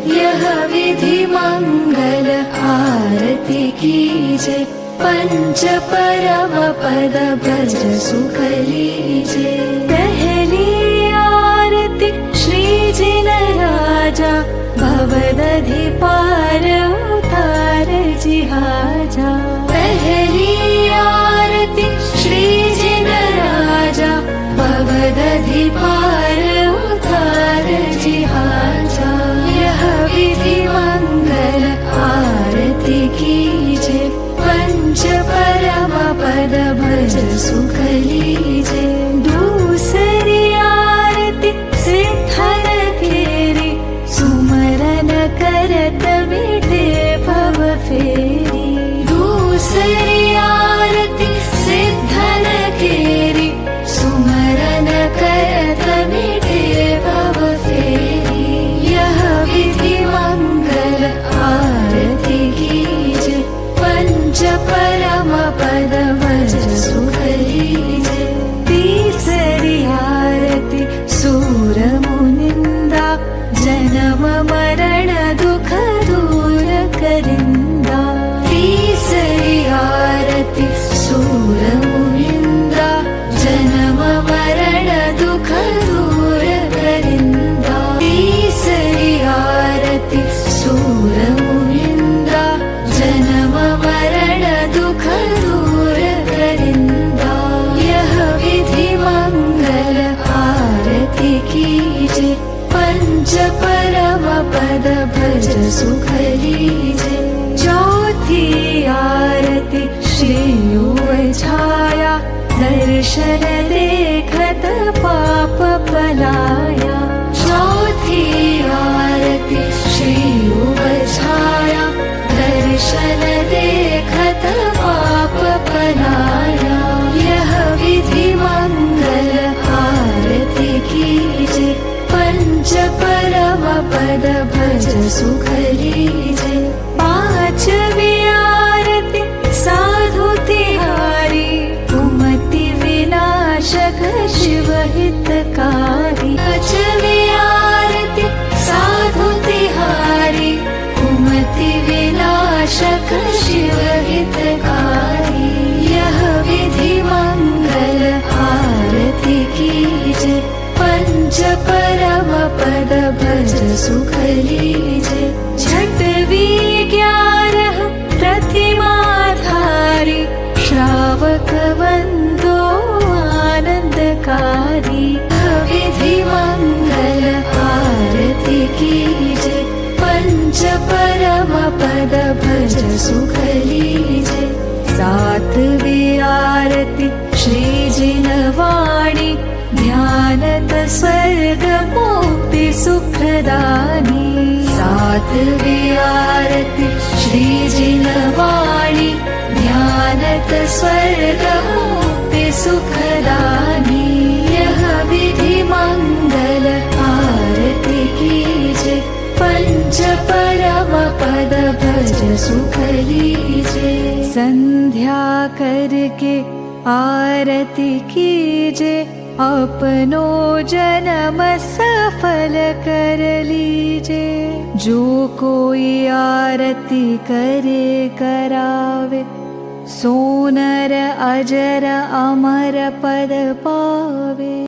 यह विधि मंगल आरती कीजे, पंच परम पद भज सुख लीजे। पहली आरती श्री जिन राजा, भवदधि पार उतार जिहाजा। पहली आरती श्री जिन राजा, भवदधि पार उतार जिहाजा। यह विधि मंगल आरती कीजे, पंच परम पद भज सुख लीजे। दूसरी आरती सिद्धन केरी, सुमरन करत मिटे भव फेरी। दूसरी आरती सिद्धन केरी, सुमरन करत मिटे भव फेरी। यह विधि मंगल आरती कीजे, पंच परम पद भज सुख लीजे। तीसरी आरती सूर मुनिंदा, जन्म मरण दुख दूर करिंदा। तीसरी आरती सूर मुनिंदा, जन्म मरण दुख दूर करिंदा। तीसरी आरती सूर मुनिंदा, जन्म मरण दुख दूर करिंदा। यह विधि मंगल आरती कीजे, पंच परम पद भज सुख लीजे। चौथी आरती श्री युव छाया, दर्शन देखत पाप पलाया। चौथी आरती श्री युव छाया, दर्शन देखत पाप पलाया। यह विधि मंगल आरती कीजे, पंच परम पद भज सुख लीजे। पांचवी आरती साधु तिहारी, कुमति विनाशक शिव हितकारी। पांचवी आरती साधु तिहारी, कुमति विनाशक शिव हितकारी। यह विधि मंगल आरती कीजे, पंच परम पद भज सुख लीजे। छठवी 11 प्रतिमा धारी, श्रावक वंदो आनंदकारी। विधि मंगल आरती कीजे, पंच परम पद भज सुख लीजे। सातवी आरती श्री जिनवाणी, ध्यानत स्वर्ग मुक्ति सुखदानी। सातवी आरती श्री जिनवाणी, ध्यानत स्वर्ग मुक्ति सुखदानी। यह विधि मंगल आरती कीजे, पंच परम पद भज सुख लीजे। संध्या करके आरती कीजे, अपनो जन्म सफल कर लीजे। जो कोई आरती करे करावे, सोनर अजर अमर पद पावे।